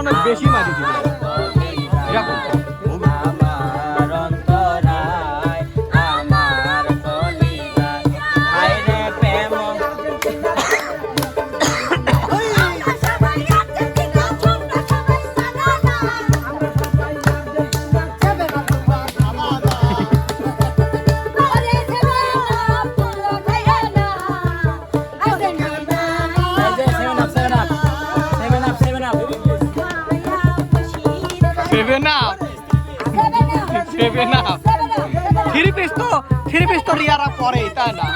অনেক বেশি মারি দিল এরকম থ্রি পিস তো রিয়ারা পরে তাই না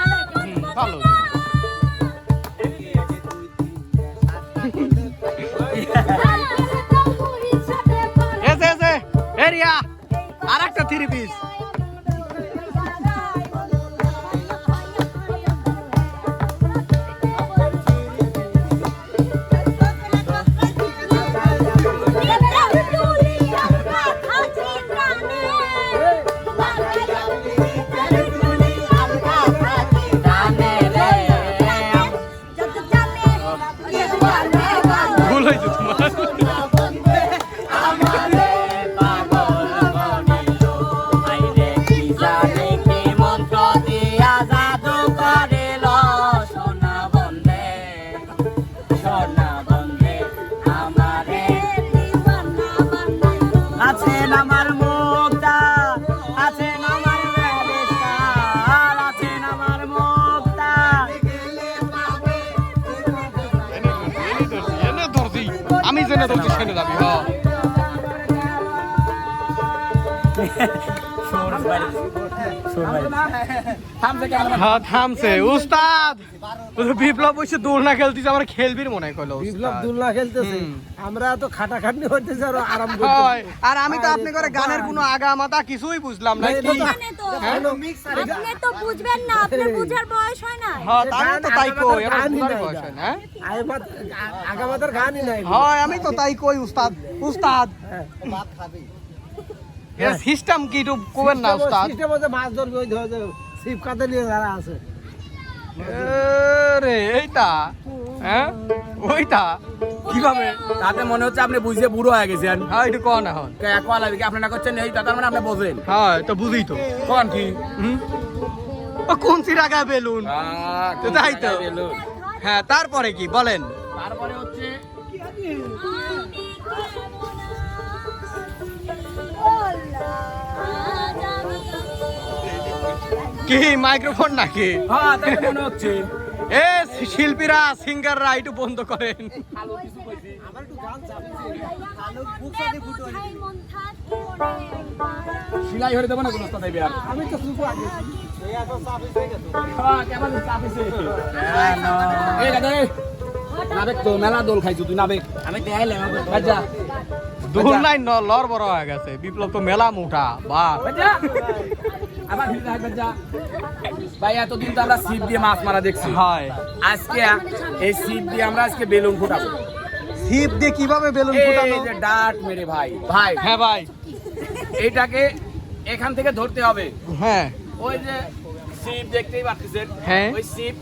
ভালো রিয়া আর একটা থ্রি পিস আমি জেনে ধরছি সেনে যাবি হ্যাঁ থামছে উস্তাদ বিপ্লব বসে দোলনা খেলতেছে আমার খেলবির মনে করলো বিপ্লব দোলনা খেলতেছে আমরা তো খাটাখাটনি করতেছি আর আরাম আর আমি তো আপনি করে গানের কোনো আগা মাথা কিছুই বুঝলাম না আপনি তো বুঝবেন না আপনার বুঝার বয়স হয় না হ্যাঁ তো তাই কই আমার বুঝার বয়স হয় না আগা মাথার গানই নাই হ্যাঁ আমি তো তাই কই উস্তাদ ভাত খাবি এর সিস্টেম কি একটু কোবেন না উস্তাদ সিস্টেম হচ্ছে মাছ ধরবে ওই ছিপ কাটে নিয়ে যারা আছে রে এইটা হ্যাঁ ওইটা কিভাবে তাতে মনে হচ্ছে আপনি বুঝে বুড়ো হয়ে গেছেন হ্যাঁ একটু কন এখন কলা দিকে আপনি না করছেন এই তার মানে আপনি বোঝেন হ্যাঁ তো বুঝি তো কোন কি ও কোন চিরাগা বেলুন তো তাই তো হ্যাঁ তারপরে কি বলেন তারপরে হচ্ছে কি মাইক্রোফোন নাকি হ্যাঁ তাই তো মনে হচ্ছে এ শিল্পীরা সিঙ্গাররা একটু বন্ধ করেন সিলাই হয়ে দেবো না কোনো কথা আর আমি তো শুধু আগে নাবেক তো মেলা দোল খাইছো তুই নাবেক আমি দেখাইলাম আচ্ছা দোল নাই লর বড় হয়ে গেছে বিপ্লব তো মেলা মোটা বাপ আবার ভাই এতদিন তো আমরা ছিপ দিয়ে মাছ মারা দেখছি হয় আজকে এই ছিপ দিয়ে আমরা আজকে বেলুন ফুটাবো ছিপ দিয়ে কিভাবে বেলুন ফুটানো এই যে ডাট মেরে ভাই ভাই হ্যাঁ ভাই এইটাকে এখান থেকে ধরতে হবে হ্যাঁ ওই যে ছিপ দেখতেই পাচ্ছেন হ্যাঁ ওই ছিপ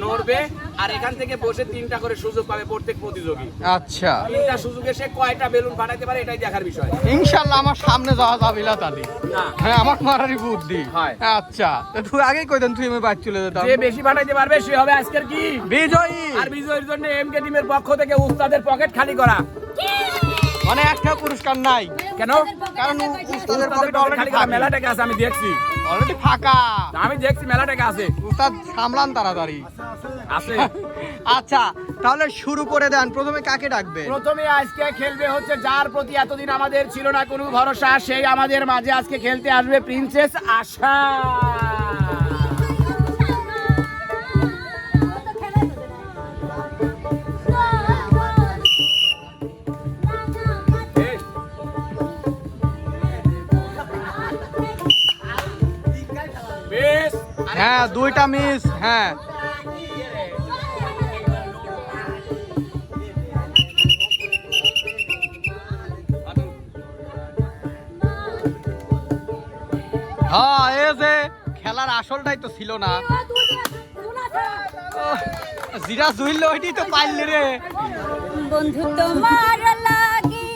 নড়বে আর এখান থেকে বসে তিনটা করে সুযোগ পাবে প্রত্যেক প্রতিযোগী আচ্ছা তিনটা সুযোগে সে কয়টা বেলুন ফাটাতে পারে এটাই দেখার বিষয় ইনশাআল্লাহ আমার সামনে যাওয়া যাবে না তালি না হ্যাঁ আমার মারারই বুদ্ধি হয়। আচ্ছা তো তুই আগেই কইতেন তুই আমি বাইক চলে যেতাম যে বেশি ফাটাইতে পারবে সে হবে আজকের কি বিজয়ী আর বিজয়ের জন্য এমকে টিমের পক্ষ থেকে উস্তাদের পকেট খালি করা মানে একটা পুরস্কার নাই কেন কারণ উস্তাদের উস্তাদের পকেট পকেট অলরেডি খালি করা মেলা টাকা আছে আমি দেখছি অলরেডি ফাঁকা আমি দেখছি মেলা টাকা আছে উস্তাদ সামলান তাড়াতাড়ি আছে আচ্ছা তাহলে শুরু করে দেন প্রথমে কাকে ডাকবে প্রথমে আজকে খেলবে হচ্ছে যার প্রতি এতদিন আমাদের ছিল না কোনো ভরসা সেই আমাদের মাঝে আজকে খেলতে আসবে প্রিন্সেস আশা হ্যাঁ দুইটা মিস হ্যাঁ হ্যাঁ এই যে খেলার আসলটাই তো ছিল না জিরা জুইল ওইটাই তো পাইলে রে বন্ধু তোমার লাগি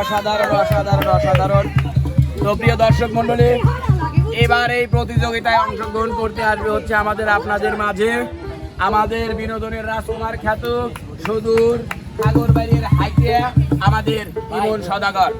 অসাধারণ অসাধারণ অসাধারণ। তো প্রিয় দর্শক মন্ডলী, এবার এই প্রতিযোগিতায় অংশগ্রহণ করতে আসবে হচ্ছে আমাদের আপনাদের মাঝে আমাদের বিনোদনের রাজকুমার খ্যাত সুদূর সাগরবাড়ির হাইতে আমাদের ইমন সদাগর।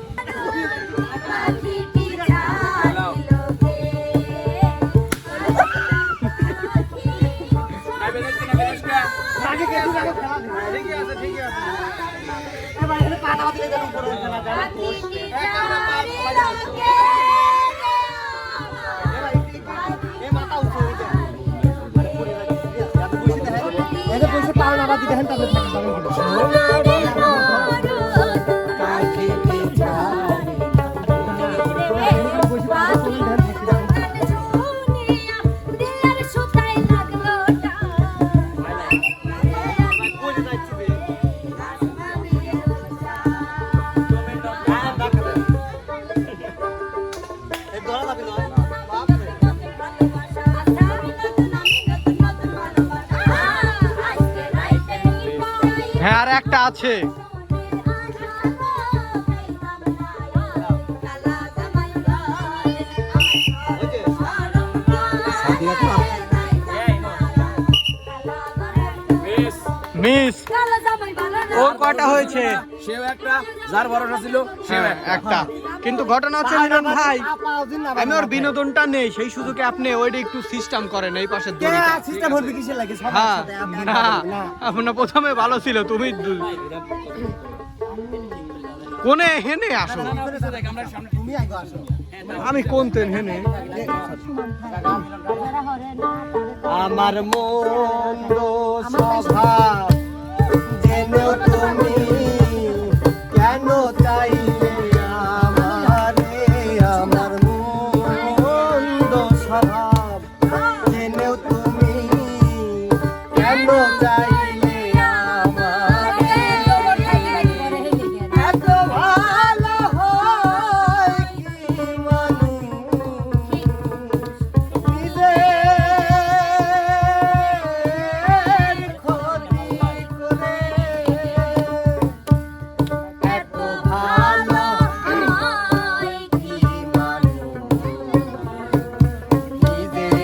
হ্যাঁ আর একটা আছে। মিস ওর কয়টা হয়েছে? সেও একটা, যার ভরসা ছিল সেও একটা। কিন্তু ঘটনা হচ্ছে মিলন ভাই, আমি ওর বিনোদনটা নেই, সেই সুযোগে আপনি ওইটা একটু সিস্টেম করেন এই পাশের দড়িটা। সিস্টেম হবে কিসের লাগে সবার হ্যাঁ সাথে না আপনার প্রথমে ভালো ছিল, তুমি কোনে হেনে আসো, তুমি আইগো আসো। আমি কোন তেন হেনে। আমার মন্দ স্বভাব জেনেও তুমি কেন চাইলে আমারে, আমার মন্দ স্বভাব জেনেও তুমি কেন চাইলে আমারে, এত ভালো হয় কি মানুষ নিজের ক্ষতি করে, এত ভালো হয় কি মানুষ নিজের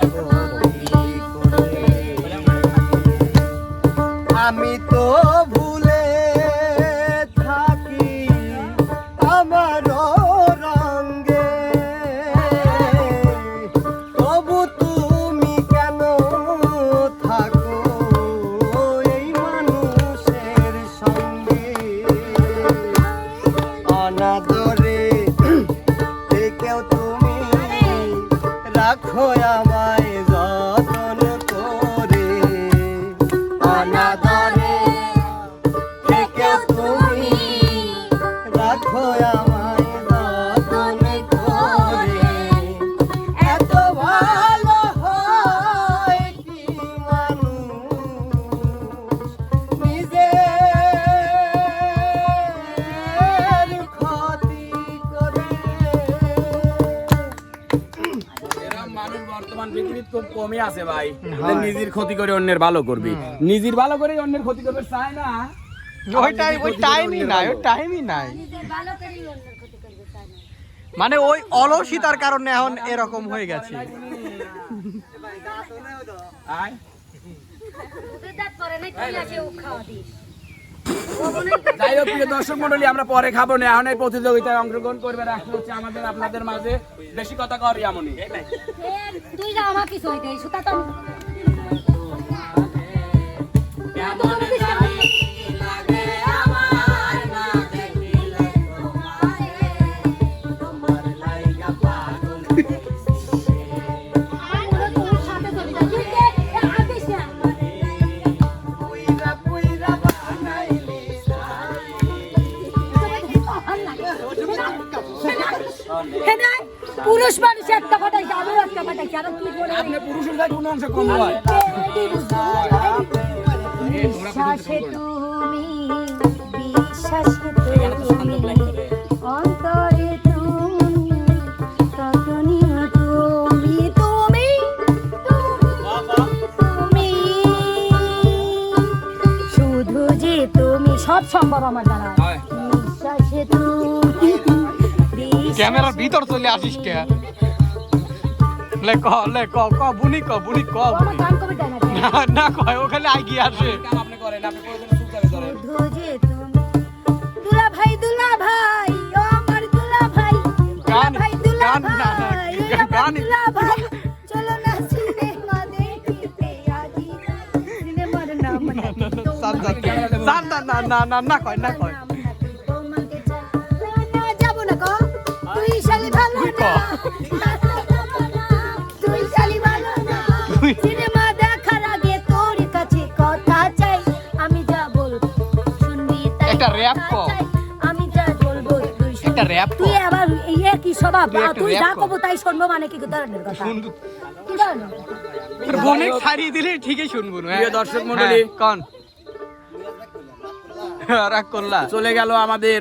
ক্ষতি করে। আমি তো ভুলে থাকি আমার রঙে, তবু তুমি কেন থাকো এই মানুষের সঙ্গে, অনাদরে থেকেও তুমি রাখো আমায় যতন করে, অনাদরে থেকেও তুমি রাখো আমায় যতন করে, এত ভালো হয় কি মানুষ নিজের ক্ষতি করে। এরকম মানুষ বর্তমান পৃথিবীতে খুব কমই আছে ভাই, যে নিজের ক্ষতি করে অন্যের ভালো করবি, নিজের ভালো করে অন্যের ক্ষতি করবে চায় না। ওই টাইমই নাই, ওই টাইমই নাই, মানে ওই অলসিতার কারণে এখন এরকম হয়ে গেছে। আয়। যাই হোক প্রিয় দর্শক মন্ডলী, আমরা পরে খাবো না, এখন এই প্রতিযোগিতায় অংশগ্রহণ করবে আসলে হচ্ছে আমাদের আপনাদের মাঝে বেশি কথা করি এমনই। তুই যা আমাকে সই দে সুতা তো পুরুষ মানুষ একটা ফাটাইছে, আমিও একটা ফাটাইছি, আর কি বলে আপনি পুরুষের কাছে কোন অংশ কম হয়? বিশ্বাসে তুমি, বিশ্বাসে তুমি, অন্তরে তুমি, ততনীয় তুমি, তুমি, তুমি, শুধু যে তুমি সব সম্ভব আমার দ্বারা হয়। নিঃশ্বাসে তুই ক্যামেরার ভিতর চলে আসিস কে লে ক বুনি ক আমার গান কবে দেয় না না না কয় ওখানে আগিয়ে আসে কাম আপনি করেন, আপনি কোনোদিন চুপ করে ধরেন। শুধু যে তুমি দুলা ভাই ও আমার দুলা ভাই গান দুলা গান না ভাই গান দুলা ভাই চলো না সিনেমা দেখিতে আজি সিনেমার নাম না কয় তোমাকে চাই না যাব না গো তুই শালি ভালো না তুই শালি ভালো না সিনেমা দেখার আগে তোর কাছে কথা চাই আমি যা বলবো শুনবি তাই একটা rap কথা কর। চাই, আমি যা বলবো তুই শুনবি। একটা rap কর। তুই আবার ইয়ে কি স্বভাব তুই একটা তুই rap যা কর। কব তাই শুনবো মানে কি ধরনের কথা কি ধরনের বনে ছাড়িয়ে দিলে ঠিকই শুনবো না প্রিয় দর্শক মণ্ডলী, কন রাগ করলা চলে গেল আমাদের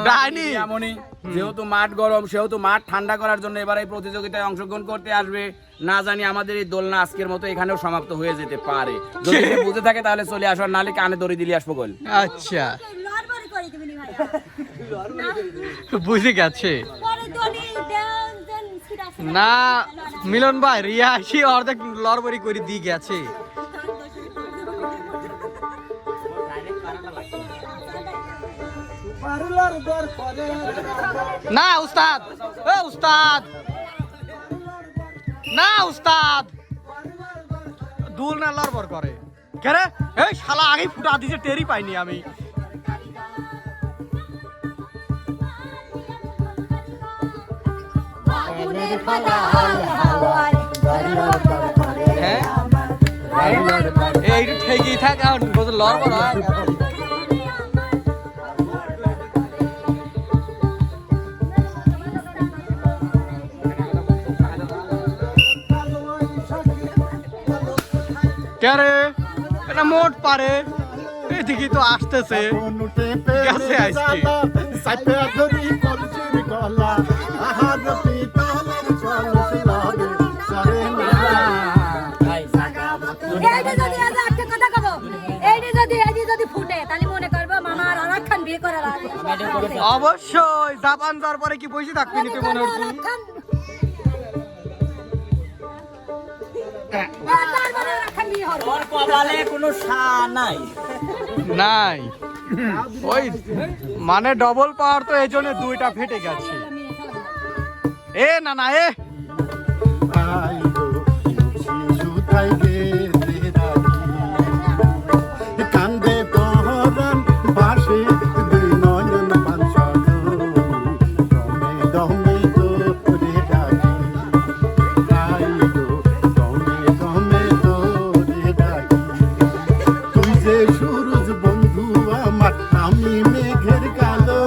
ডাইনি। কালনামনি। যেহেতু মাঠ গরম, সেহেতু মাঠ ঠান্ডা করার জন্য এবার এই প্রতিযোগিতায় অংশগ্রহণ করতে আসবে। না জানি আমাদের এই দোলনা আজকের মতো এখানেও সমাপ্ত হয়ে যেতে পারে। যদি সে বুঝে থাকে তাহলে চলে আসো, নালে কানে দড়ি দিলে আসবো গোল। আচ্ছা লড়বড় করে দিবি নি ভাই বুঝে গেছে পরে দড়ি দেন দেন সিরাস না মিলন ভাই রিয়া আসি অর্ধেক লড়বড়ি করে দিয়ে গেছে পারলার দর করে না উস্তাদ ও উস্তাদ না উস্তাদ দুল না লড়বড় করে কেরে এই শালা আগে ফুটা দিছে টেরি পাইনি আমি বাবুরে পালাল হাওয়ায় লড়বড় করে হ্যাঁ আমার এই ঠেকি থাক আর লড়বড় হয় কেরে এটা মোট পারে এদিকে তো আসতেছে গেছে আজকে সাইপে ধরি কলসির গলা আহার পিতলের চলস লাগে সরে না এইটা যদি আজ একটা কথা কব এইটা যদি ফুটে তাহলে মনে করবে মামার আরাক খান বিয়ে করার আগে অবশ্যই জাপান যাওয়ার পরে কি বসে থাকবি নিতে মনে হচ্ছে নাই ওই মানে ডবল পাওয়ার তো এই জন্য দুইটা ফেটে গেছে এ না না এ আই গো শিশু তাই গেছে রাখি কান্দে পহরান বাসে দুই নয়ন পাঁচশো দমে দমে তোরে ডাকি আই গো দমে দমে তোরে ডাকি তুই যে সুরজ বন্ধু আমার আমি মেঘের কালো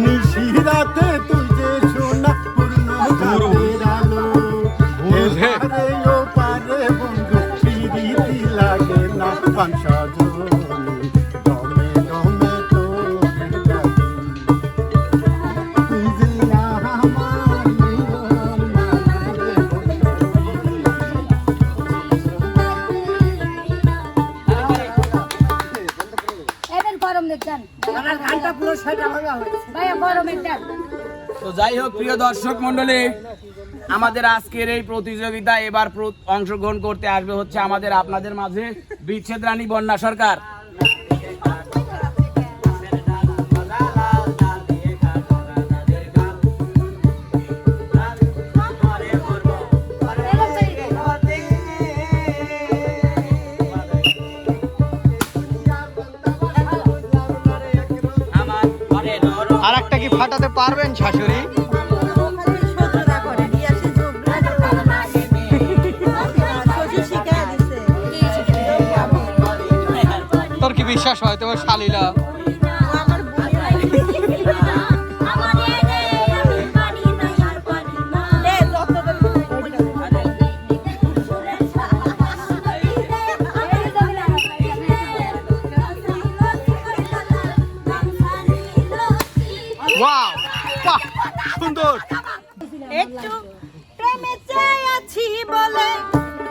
নিশিরাতে তুই যে সোনা পূর্ণ চাঁদের আলো বুঝে। এপারে ওপারে বন্ধু পিরিতি লাগে না পাঁচশো দমে দমে তোরে ডাকি তুই যে আমার মিলন মালারে এবার গরম দেখছেন ঘন্টা পুরো 6টা ভাঙা হয়েছে ভাইয়া গরমের দেন তো যাই হোক প্রিয় দর্শক মণ্ডলী, আমাদের আজকের এই প্রতিযোগিতা এবার অংশগ্রহণ করতে আসবে হচ্ছে আমাদের আপনাদের মাঝে বিচ্ছেদ রানী বন্যা সরকার। আর একটা কি ফাটাতে পারবেন শাশুড়ি তোর কি বিশ্বাস হয় তোমার শালীলা ওয়াও বাহ সুন্দর একটু প্রেমে চাইছি বলে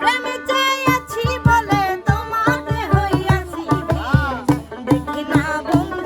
প্রেমে চাইছি বলে তোমাতে হইয়াছি দেখি না বন্ধু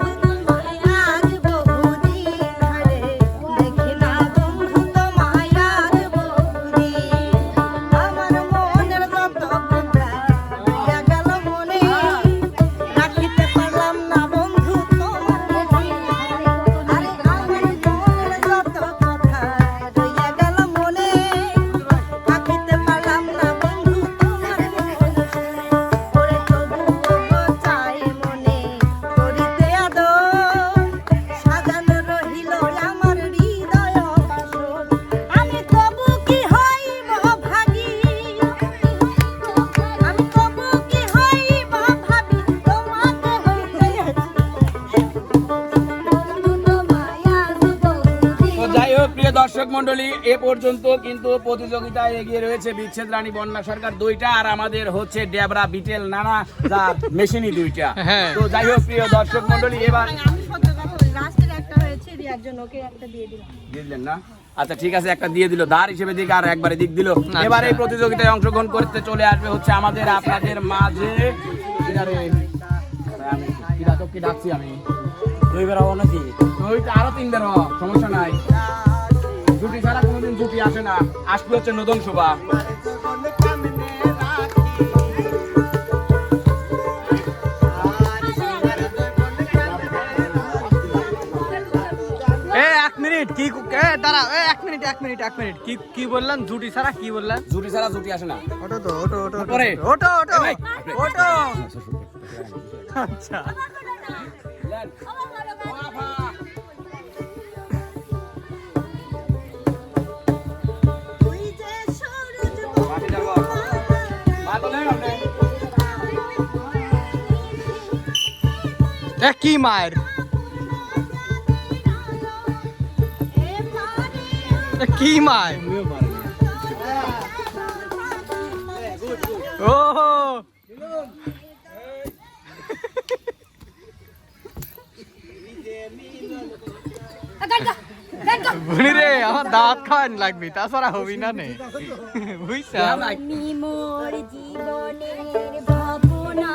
মন্ডলী, এ পর্যন্ত কিন্তু প্রতিযোগিতায় এগিয়ে রয়েছে বিচ্ছেদ রানী বন্যা সরকার 2টা, আর আমাদের হচ্ছে ডেবরা বিটেল নানা যার মেশিনি 2টা। হ্যাঁ। তো যাই হোক প্রিয় দর্শক মন্ডলী, এবার আমি সত্য কথা বলি, লাস্টের একটা হয়েছে রিয়ার জন্য, ওকে একটা দিয়ে দিলাম। দিলেন না? আচ্ছা ঠিক আছে, একটা দিয়ে দিল ধার হিসেবে দিক, আর একবারে দিক দিল। এবার এই প্রতিযোগিতায় অংশগ্রহণ করতে চলে আসবে হচ্ছে আমাদের আপনাদের মাঝে কি ডাকছি আমি 2 বার হবো নাকি? আরো 3 বার হওয়া সমস্যা নাই, জুটি ছাড়া কোনোদিন জুটি আসে না, আসবে হচ্ছে নতুন শোভা। এক মিনিট কি দাঁড়া, এক মিনিট কি বললেন? জুটি ছাড়া কি বললেন? জুটি ছাড়া জুটি আসে না। ওটো পরে। ওটো এ ভাই, ওটো। আচ্ছা কি মায়ের কি মায়? ও বুনি রে, আমার দাঁত খাওয়ান লাগবে, তাছাড়া হবি না নে, বুঝছা? তুমি মোর জীবনের ভাবনা,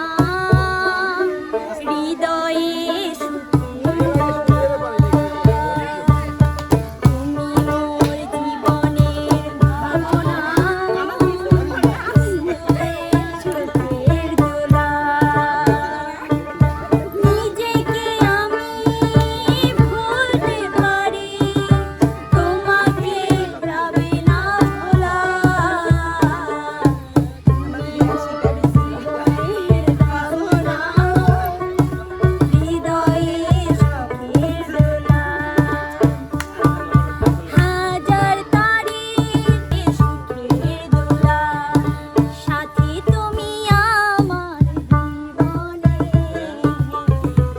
হৃদয়ে তুমি মোর জীবনের ভাবনা, সুখের দোলা, নিজেকে আমি ভুলতে পারি, তোমাকে পাবে না ভোলা, তুমি জীবনের ভাবনা, হৃদয়ে সুখের দোলা, হাজার তারিতে সুখের দোলা, সাথী তুমি আমার জীবনে,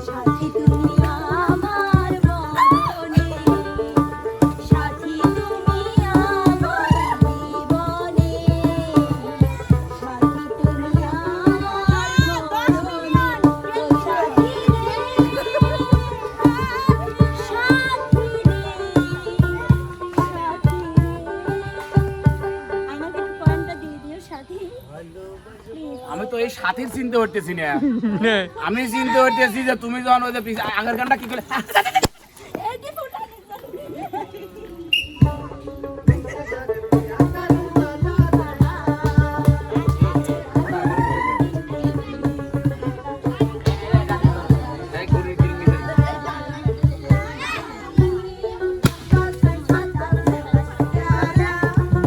সাথী তুমি আমার মরণে, সাথী তুমি আমার জীবনে, সাথী তুমি আমার মরণে, সাথী আমাকে একটু পয়েন্টটা দিয়ে দিও সাথী। আমি তো এই সাথীর চিনতে করতেছি না, আমি চিনতে করতেছি যে তুমি যখন ওই যে আগের গানটা কি করে এই কি ফুটা দিচ্ছে?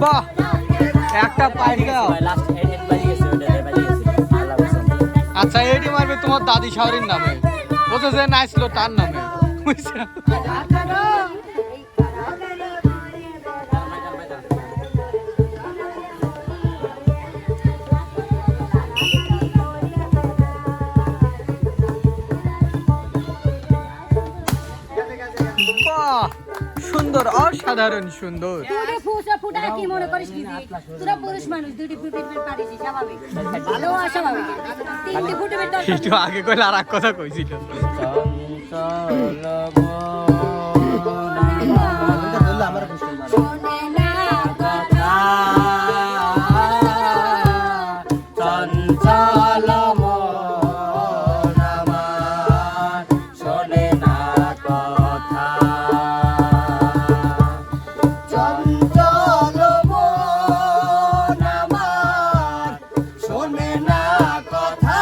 বাহ, একটা পাইপ দাও। আচ্ছা এটি মারবে তোমার দাদি শাওরির নামে, বলছে যে নাচলো তার নামে, বুঝছো? বাহ, সুন্দর, অসাধারণ সুন্দর। দুটি ফুসা ফুটা কি মনে করিস কি যে তোরা পুরুষ মানুষ দুটি ফুটে পারিস স্বাভাবিক, ভালো অস্বাভাবিক, তিনটি ফুটে বের একটু আগে কইলে আর এক কথা কইছিল। শোনে না কথা, চঞ্চল মন আমার শোনে না কথা, চঞ্চল মন আমার শোনে না কথা,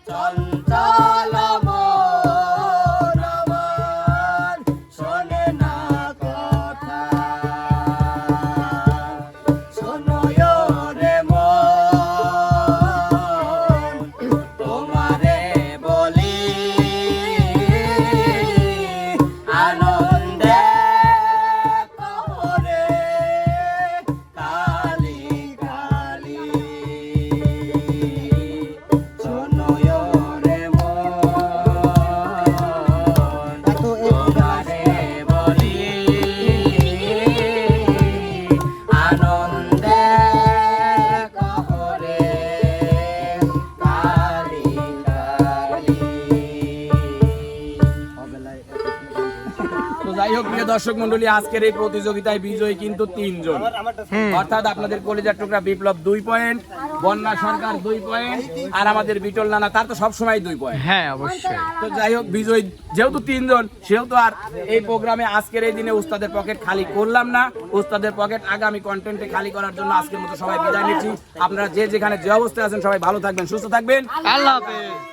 চঞ্চল মন আমার শোনে না কথা। হোক প্রিয় দর্শক মন্ডলী, আজকের এই প্রতিযোগিতায় বিজয়ী কিন্তু 3 জন, অর্থাৎ আপনাদের কলিজার টুকরা বিপ্লব 2 পয়েন্ট, বন্যা সরকার 2 পয়েন্ট, আর আমাদের বিটল নানা তার তো সবসময় 2 পয়েন্ট। হ্যাঁ অবশ্যই। তো যাই হোক, বিজয়ী যেহেতু 3 জন, সেহেতু আর এই প্রোগ্রামে আজকের এই দিনে উস্তাদের পকেট খালি করলাম না। উস্তাদের পকেট আগামী কন্টেন্টে খালি করার জন্য আজকের মতো সবাই বিদায় নিচ্ছি। আপনারা যে যেখানে যে অবস্থায় আছেন সবাই ভালো থাকবেন, সুস্থ থাকবেন। আল্লাহ হাফেজ।